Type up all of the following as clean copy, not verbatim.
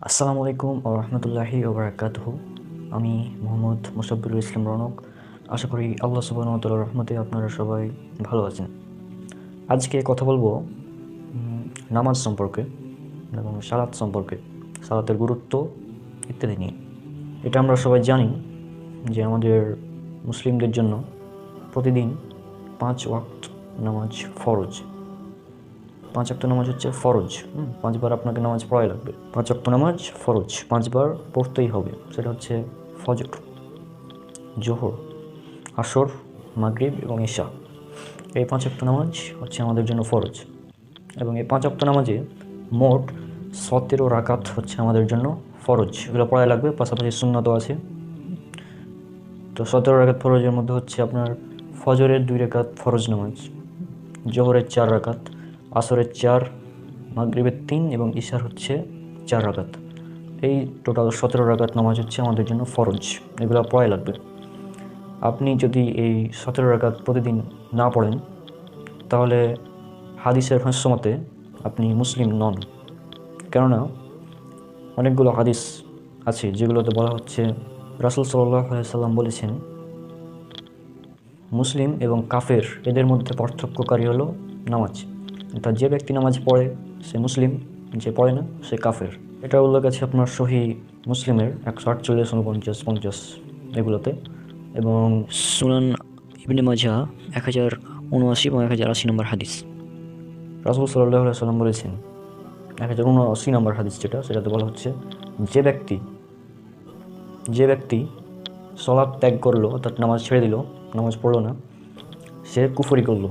আসসালামু আলাইকুম ও রহমতুল্লাহি ওবরাকাতুহু। আমি মোহাম্মদ মুসাব্বিরুল ইসলাম রনক। আশা করি আল্লাহ সুবহানাহু ওয়া তাআলার রহমতে আপনারা সবাই ভালো আছেন। আজকে কথা বলবো নামাজ সম্পর্কে এবং সালাত সম্পর্কে, সালাতের গুরুত্ব ইত্যাদি নিয়ে। এটা আমরা সবাই জানি যে আমাদের মুসলিমদের জন্য প্রতিদিন 5 ওয়াক্ত নামাজ ফরজ। 5 ওয়াক্ত নামাজ হচ্ছে ফরজ। 5 বার আপনাকে নামাজ পড়াই লাগবে। 5 ওয়াক্ত নামাজ ফরজ, 5 বার পড়তেই হবে। সেটা হচ্ছে ফজর, জোহর, আসর, মাগরিব এবং ইশা। এই 5 ওয়াক্ত নামাজ হচ্ছে আমাদের জন্য ফরজ, এবং এই 5 ওয়াক্ত নামাজে মোট 17 রাকাত হচ্ছে আমাদের জন্য ফরজ। এগুলো পড়াই লাগবে, পাশাপাশি সুন্নাতও আছে। তো 17 রাকাত ফরজের মধ্যে হচ্ছে আপনার ফজরের 2 রাকাত ফরজ নামাজ, জোহরের 4 রাকাত, আসরের 4, মাগরিবের 3 এবং ইশার হচ্ছে 4 রাকাত। এই টোটাল 17 রাকাত নামাজ হচ্ছে আমাদের জন্য ফরজ। এগুলো পড়াই লাগবে। আপনি যদি এই 17 রাকাত প্রতিদিন না পড়েন, তাহলে হাদিসের ভাষ্য মতে আপনি মুসলিম নন। কেননা অনেকগুলো হাদিস আছে যেগুলোতে বলা হচ্ছে, রাসূল সাল্লাল্লাহু আলাইহি সাল্লাম বলেছেন, মুসলিম এবং কাফের এদের মধ্যে পার্থক্যকারী হলো নামাজ। অর্থাৎ যে ব্যক্তি নামাজ পড়ে সে মুসলিম, যে পড়ে না সে কাফের। এটা উল্লেখ আছে আপনার সহিহ মুসলিমের 148, 49, 50 এগুলোতে, এবং সুনান ইবনে মাজাহ 1079 এবং 1080 নম্বর হাদিস। রাসূল সাল্লাল্লাহু আলাইহি সাল্লাম বলেছেন, 1079 নম্বর হাদিস সেটাতে বলা হচ্ছে, যে ব্যক্তি সলাৎ ত্যাগ করলো, অর্থাৎ নামাজ ছেড়ে দিল, নামাজ পড়লো না, সে কুফরি করলো।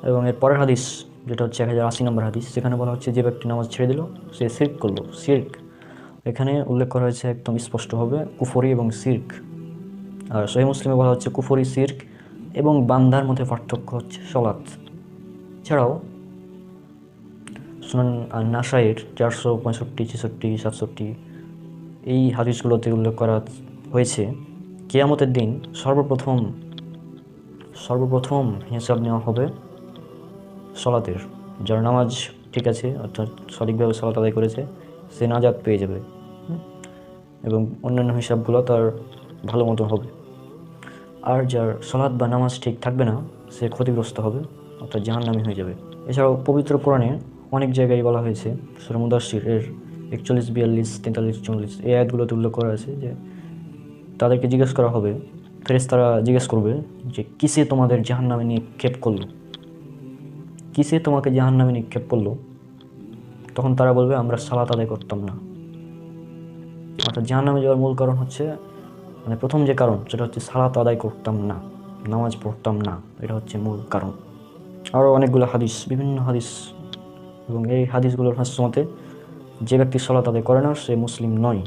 এবং এর পরের হাদিস যেটা হচ্ছে 1080 নম্বর হাদিস, সেখানে বলা হচ্ছে যে ব্যক্তি নামাজ ছেড়ে দিল সে শিরক করলো। শিরক এখানে উল্লেখ করা হয়েছে একদম স্পষ্টভাবে, কুফরি এবং শিরক। আর সহিহ মুসলিমে বলা হচ্ছে কুফরি, শিরক এবং বান্দার মধ্যে পার্থক্য হচ্ছে সলাৎ। এছাড়াও সুনান নাসাইর 465, 66, 67 এই হাদিসগুলোতে উল্লেখ করা হয়েছে, কিয়ামতের দিন সর্বপ্রথম হিসাব নেওয়া হবে সলাতের। যার নামাজ ঠিক আছে, অর্থাৎ সঠিকভাবে সলাত আদায় করেছে, সে নাজাত পেয়ে যাবে, এবং অন্যান্য হিসাবগুলো তার ভালো মতো হবে। আর যার সলাৎ বা নামাজ ঠিক থাকবে না, সে ক্ষতিগ্রস্ত হবে, অর্থাৎ জাহান্নামী হয়ে যাবে। এছাড়াও পবিত্র কোরআনে অনেক জায়গায় বলা হয়েছে, সূরা মুদাসসির এর 41, 42, 43, 44 এই আয়াতগুলোতে উল্লেখ করা আছে যে তাদেরকে জিজ্ঞেস করা হবে, ফেরেশতারা জিজ্ঞেস করবে যে কিসে তোমাদের জাহান্নামে নিক্ষেপ করলো, কিসে তোমাকে জাহান্নামে নিক্ষেপ করলো? তখন তারা বলবে, আমরা সালাত আদায় করতাম না। অর্থাৎ জাহান্নামে যাওয়ার মূল কারণ হচ্ছে, প্রথম যে কারণ সেটা হচ্ছে সালাত আদায় করতাম না, নামাজ পড়তাম না। এটা হচ্ছে মূল কারণ। আরও অনেকগুলো হাদিস, বিভিন্ন হাদিস, এবং এই হাদিসগুলোর ভাষ্য মতে যে ব্যক্তি সালাত আদায় করে না সে মুসলিম নয়।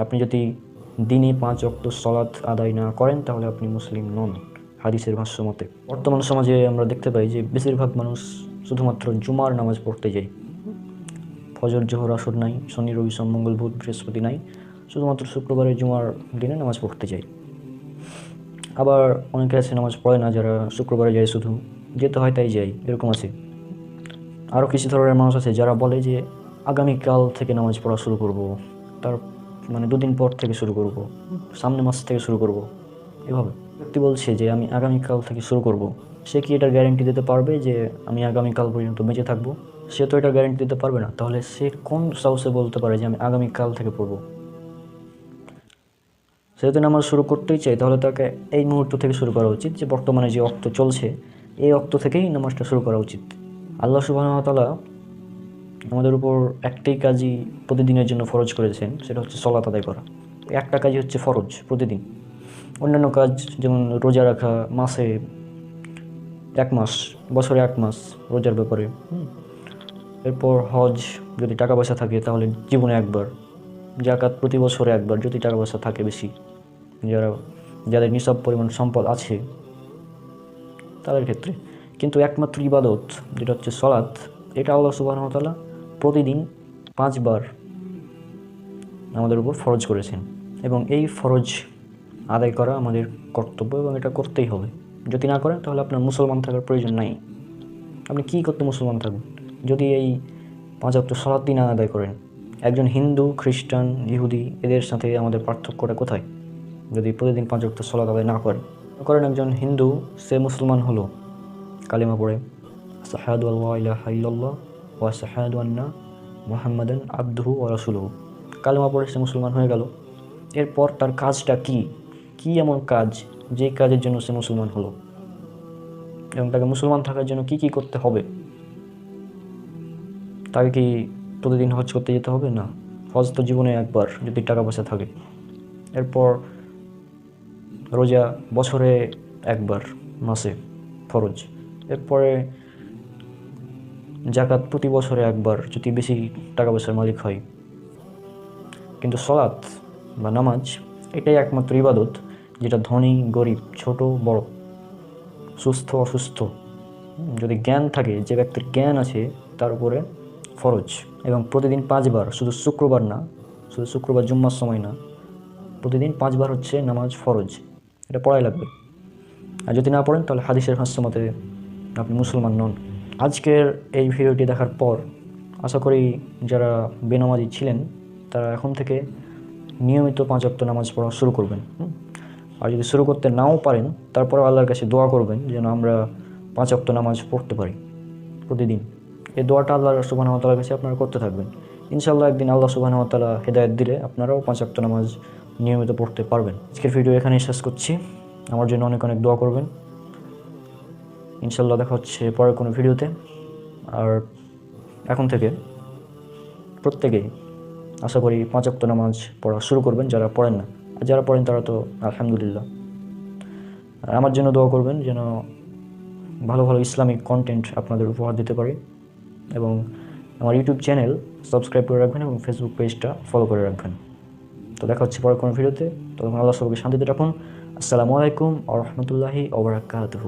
আপনি যদি দিনে 5 ওয়াক্ত সালাত আদায় না করেন তাহলে আপনি মুসলিম নন, হাদিসের ভাষ্য মতে। বর্তমান সমাজে আমরা দেখতে পাই যে বেশিরভাগ মানুষ শুধুমাত্র জুমার নামাজ পড়তে যায়। ফজর, জোহর, আসর নাই, শনি, রবি, সোম, মঙ্গল, বুধ, বৃহস্পতি নাই, শুধুমাত্র শুক্রবারে জুমার দিনে নামাজ পড়তে যায়। আবার অনেকে আছে নামাজ পড়ে না, যারা শুক্রবারে যায়, শুধু যেতে হয় তাই যায়, এরকম আছে। আরও কিছু ধরনের মানুষ আছে যারা বলে যে আগামীকাল থেকে নামাজ পড়া শুরু করব, তার 2 দিন পর থেকে শুরু করব, সামনে মাস থেকে শুরু করব। এভাবে ব্যক্তি বলছে যে আমি আগামীকাল থেকে শুরু করব, সে কি এটার গ্যারান্টি দিতে পারবে যে আমি আগামীকাল পর্যন্ত বেঁচে থাকবো? সে তো এটার গ্যারান্টি দিতে পারবে না। তাহলে সে কোন সাহসে বলতে পারে যে আমি আগামীকাল থেকে পড়বো? সে যদি নামাজ শুরু করতেই চায় তাহলে তাকে এই মুহূর্ত থেকে শুরু করা উচিত, যে বর্তমানে যে অক্ত চলছে এই অক্ত থেকেই নামাজটা শুরু করা উচিত। আল্লাহ সুবহানাহু ওয়া তাআলা আমাদের উপর একটাই কাজই প্রতিদিনের জন্য ফরজ করেছেন, সেটা হচ্ছে সালাত আদায় করা। একটা কাজই হচ্ছে ফরজ প্রতিদিন। অন্যান্য কাজ যেমন রোজা রাখা, মাসে 1 মাস, বছরে 1 মাস রোজার ব্যাপারে, এরপর হজ যদি টাকা পয়সা থাকে তাহলে জীবনে একবার, জাকাত প্রতি বছরে একবার যদি টাকা পয়সা থাকে বেশি, যাদের নিসাব পরিমাণ সম্পদ আছে তাদের ক্ষেত্রে। কিন্তু একমাত্র ইবাদত যেটা হচ্ছে সালাত, এটা আল্লাহ সুবহানাহু ওয়া তাআলা প্রতিদিন 5 বার আমাদের উপর ফরজ করেছেন, এবং এই ফরজ আদায় করা আমাদের কর্তব্য, এবং এটা করতেই হবে। যদি না করেন তাহলে আপনার মুসলমান থাকার প্রয়োজন নাই। আপনি কী করতে মুসলমান থাকবেন? যদি এই 5 ওয়াক্ত সালাত দিন আদায় করেন। একজন হিন্দু, খ্রিস্টান, ইহুদি এদের সাথে আমাদের পার্থক্যটা কোথায়? যদি প্রতিদিন 5 ওয়াক্ত সালাত আদায় না করেন। করেন একজন হিন্দু, সে মুসলমান হলো, কালিমা পড়ে আশহাদু আল্লা ইলাহা ইল্লাল্লাহ ওয়া আশহাদু আন্না মুহাম্মাদান আবদুহু ওয়া রাসূলুহু, কালিমা পড়ে সে মুসলমান হয়ে গেল। এরপর তার কাজটা কি? কি এমন কাজ যে কাজের জন্য সে মুসলমান হলো, এবং তাকে মুসলমান থাকার জন্য কি কি করতে হবে? তাকে কি প্রতিদিন হজ করতে যেতে হবে? না, হজ তো জীবনে একবার, যদি টাকা পয়সা থাকে। এরপর রোজা বছরে একবার, মাসে ফরজ। এরপরে জাকাত প্রতি বছরে একবার, যদি বেশি টাকা পয়সার মালিক হয়। কিন্তু সলাৎ বা নামাজ এটাই একমাত্র ইবাদত যেটা ধনী গরিব, ছোট বড়, সুস্থ অসুস্থ, যদি জ্ঞান থাকে, যে ব্যক্তির জ্ঞান আছে তার উপরে ফরজ। এবং প্রতিদিন 5 বার, শুধু শুক্রবার না, শুধু শুক্রবার জুম্মার সময় না, প্রতিদিন 5 বার হচ্ছে নামাজ ফরজ। এটা পড়াই লাগবে। আর যদি না পড়েন তাহলে হাদিসের ভাষ্য মতে আপনি মুসলমান নন। আজকের এই ভিডিওটি দেখার পর আশা করি যারা বেনামাজি ছিলেন তারা এখন থেকে নিয়মিত 5 ওয়াক্ত নামাজ পড়া শুরু করবেন। আর যদি শুরু করতে নাও পারেন, তারপরেও আল্লাহর কাছে দোয়া করবেন যেন আমরা 5 ওয়াক্ত নামাজ পড়তে পারি প্রতিদিন। এই দোয়াটা আল্লাহ সুবহানাহু ওয়া তাআলার কাছে আপনারা করতে থাকবেন। ইনশাআল্লাহ একদিন আল্লাহ সুবহানাহু ওয়া তাআলা হেদায়েত দিলে আপনারাও 5 ওয়াক্ত নামাজ নিয়মিত পড়তে পারবেন। আজকের ভিডিও এখানেই শেষ করছি। আমার জন্য অনেক অনেক দোয়া করবেন। ইনশাআল্লাহ দেখা হচ্ছে পরের কোনো ভিডিওতে। আর এখন থেকে প্রত্যেকেই আশা করি 5 ওয়াক্ত নামাজ পড়া শুরু করবেন, যারা পড়েন না। আর যারা পড়েন তারা তো আলহামদুলিল্লাহ। আর আমার জন্য দোয়া করবেন যেন ভালো ভালো ইসলামিক কন্টেন্ট আপনাদের উপহার দিতে পারি, এবং আমার ইউটিউব চ্যানেল সাবস্ক্রাইব করে রাখবেন এবং ফেসবুক পেজটা ফলো করে রাখবেন। তো দেখা হচ্ছে পরের কোনো ভিডিওতে। তখন আল্লাহ সবাইকে শান্তিতে রাখুন। আসসালামু আলাইকুম ওয়া রাহমাতুল্লাহি ওয়া বারাকাতুহু।